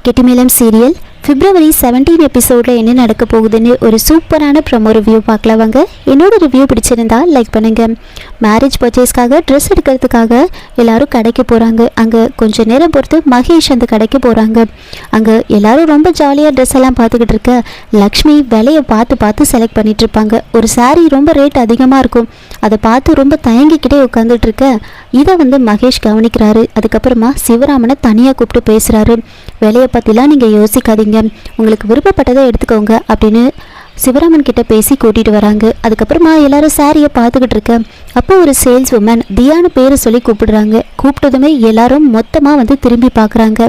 கெட்டிமேளம் serial February 17 எபிசோடில் என்ன நடக்க போகுதுன்னு ஒரு சூப்பரான ப்ரோமோ ரிவ்யூ பார்க்கலாம் வாங்க. என்னோட ரிவ்யூ பிடிச்சிருந்தா லைக் பண்ணுங்கள். மேரேஜ் பர்ச்சேஸ்க்காக ட்ரெஸ் எடுக்கிறதுக்காக எல்லாரும் கடைக்கு போகிறாங்க. அங்கே கொஞ்சம் நேரம் பொறுத்து மகேஷ் அந்த கடைக்கு போகிறாங்க. அங்கே எல்லாரும் ரொம்ப ஜாலியாக ட்ரெஸ் எல்லாம் பார்த்துக்கிட்டு இருக்க லக்ஷ்மி விலையை பார்த்து செலக்ட் பண்ணிட்டு இருப்பாங்க. ஒரு சாரீ ரொம்ப ரேட் அதிகமாக இருக்கும். அதை பார்த்து ரொம்ப தயங்கிக்கிட்டே உட்காந்துட்டு இருக்க இதை மகேஷ் கவனிக்கிறாரு. அதுக்கப்புறமா சிவராமனை தனியாக கூப்பிட்டு பேசுகிறாரு. விலையை பற்றிலாம் நீங்கள் யோசிக்காதீங்க, உங்களுக்கு விருப்பப்பட்டதை எடுத்துக்கோங்க அப்படின்னு சிவராமன் கிட்ட பேசி கூட்டிட்டு வராங்க. அதுக்கப்புறமா எல்லாரும் சாரியை பார்த்துக்கிட்டு இருக்க அப்போ ஒரு சேல்ஸ் உமன் தியானு பேரை சொல்லி கூப்பிடுறாங்க. கூப்பிட்டதுமே எல்லாரும் மொத்தமாக திரும்பி பார்க்குறாங்க.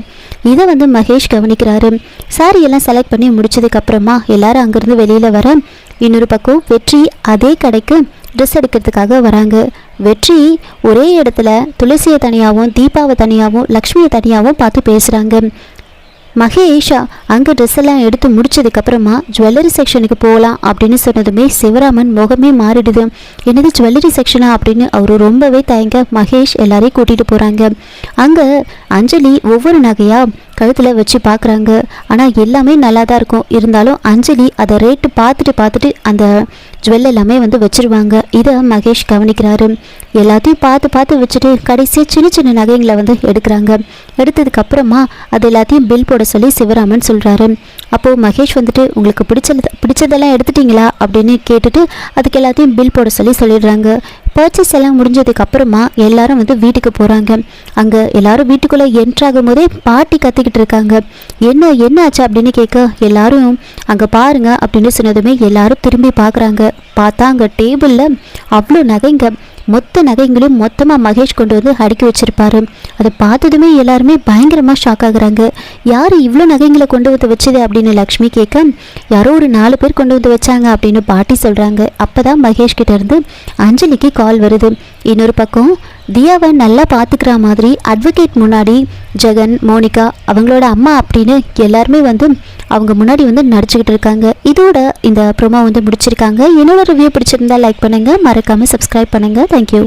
இதை மகேஷ் கவனிக்கிறாரு. சாரியெல்லாம் செலக்ட் பண்ணி முடிச்சதுக்கு அப்புறமா எல்லாரும் அங்கேருந்து வெளியில் வர இன்னொரு பக்கம் வெற்றி அதே கடைக்கு ட்ரெஸ் எடுக்கிறதுக்காக வராங்க. வெற்றி ஒரே இடத்துல துளசியை தனியாகவும் தீபாவை தனியாகவும் லக்ஷ்மியை தனியாகவும் பார்த்து பேசுகிறாங்க. மகேஷா அங்கே ட்ரெஸ் எல்லாம் எடுத்து முடிச்சதுக்கப்புறமா ஜுவல்லரி செக்ஷனுக்கு போகலாம் அப்படின்னு சொன்னதுமே சிவராமன் முகமே மாறிடுது. என்னது ஜுவல்லரி செக்ஷனா அப்படின்னு அவரு ரொம்பவே தயங்க மகேஷ் எல்லாரையும் கூட்டிகிட்டு போகிறாங்க. அங்கே அஞ்சலி ஒவ்வொரு நகையாக கழுத்தில் வச்சு பார்க்குறாங்க. ஆனால் எல்லாமே நல்லா தான் இருக்கும். இருந்தாலும் அஞ்சலி அதை ரேட்டு பார்த்துட்டு அந்த ஜுவல் எல்லாமே வச்சுருவாங்க. இதை மகேஷ் கவனிக்கிறாரு. எல்லாத்தையும் பார்த்து வச்சுட்டு கடைசியாக சின்ன சின்ன நகைங்களை எடுக்கிறாங்க. எடுத்ததுக்கப்புறமா அது எல்லாத்தையும் பில் போட சொல்லி சிவராமன் சொல்கிறாரு. அப்போது மகேஷ் உங்களுக்கு பிடிச்சதெல்லாம் எடுத்துட்டிங்களா அப்படின்னு கேட்டுட்டு அதுக்கு எல்லாத்தையும் பில் போட சொல்லிடுறாங்க. பர்ச்சேஸ் எல்லாம் முடிஞ்சதுக்கப்புறமா எல்லாரும் வீட்டுக்கு போகிறாங்க. அங்கே எல்லாரும் வீட்டுக்குள்ளே என்ட்ராகும் போதே பாட்டி கத்திக்கிட்டு இருக்காங்க. என்ன ஆச்சு அப்படின்னு கேட்க எல்லாரும் அங்கே பாருங்க அப்படின்னு சொன்னதுமே எல்லாரும் திரும்பி பார்க்குறாங்க. பார்த்தா அங்கே டேபிளில் அவ்வளோ நகைங்க, மொத்த நகைங்களும் மொத்தமாக மகேஷ் கொண்டு அடுக்கி வச்சிருப்பாரு. அதை பார்த்ததுமே எல்லாருமே பயங்கரமாக ஷாக் ஆகுறாங்க. யார் இவ்வளோ நகைங்களை கொண்டு வச்சது அப்படின்னு லக்ஷ்மி கேட்க யாரோ ஒரு 4 பேர் கொண்டு வச்சாங்க அப்படின்னு பாட்டி சொல்கிறாங்க. அப்போ தான் மகேஷ் கிட்ட இருந்து அஞ்சலிக்கு கால் வருது. இன்னொரு பக்கம் தியாவை நல்லா பார்த்துக்கிற மாதிரி அட்வொகேட் முன்னாடி ஜெகன் மோனிகா அவங்களோட அம்மா அப்படின்னு எல்லாருமே அவங்க முன்னாடி நடிச்சுக்கிட்டு இருக்காங்க. இதோட இந்த ப்ரோமோ முடிச்சிருக்காங்க. என்னோட ரிவ்யூ பிடிச்சிருந்தா லைக் பண்ணுங்கள், மறக்காமல் சப்ஸ்கிரைப் பண்ணுங்கள். தேங்க்யூ.